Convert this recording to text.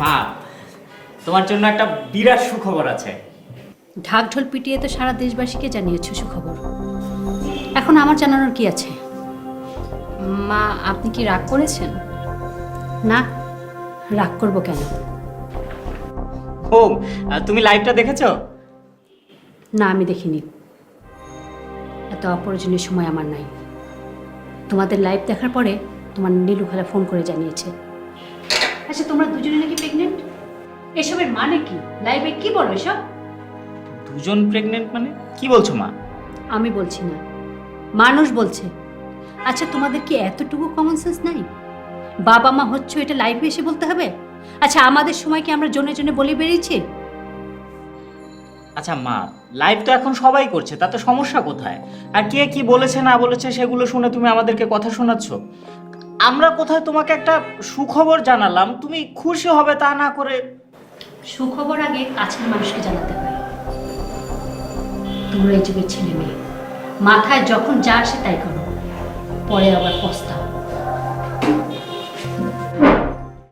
মা, তোমার জন্য একটা বিরাট সুখবর আছে। ঢাকঢোল পিটিয়ে তো সারা দেশবাসীকে জানিয়েছো সুখবর। এখন আমার জানানোর কি আছে? মা, আপনি কি রাগ করেছেন? না, রাগ করবো কেন? ও, তুমি লাইভটা দেখেছো? না, আমি দেখিনি। এত অপ্রয়োজনীয় সময় আমার নাই। তোমাদের লাইভ দেখার পরে তোমার নীলু খালা ফোন করে জানিয়েছে। আচ্ছা, তোমরা দুজনে নাকি প্রেগনেন্ট? এসবের মানে কি? লাইভে কি বলো এসব? দুজন প্রেগনেন্ট মানে কি বলছো মা? আমি বলছি না, মানুষ বলছে। আচ্ছা, তোমাদের কি এতটুকু কমন সেন্স নাই? বাবা মা হচ্ছে এটা লাইভে এসে বলতে হবে? আচ্ছা, আমাদের সময় কি আমরা জনে জনে বলে বেরিয়েছি? আচ্ছা মা, লাইভ তো এখন সবাই করছে, তাতে সমস্যা কোথায়? আর কে কি বলেছে না বলেছে সেগুলো শুনে তুমি আমাদেরকে কথা শোনাচ্ছ। আমরা কোথায় তোমাকে একটা সুখবর জানালাম, তুমি খুশি হবে তা না করে। সুখবর আগে কাছের মানুষকে জানাতে হয়। তোমরা এই যুগের ছেলে মেয়ে, মাথায় যখন যা আসে তাই করো, পরে আবার পস্তাও।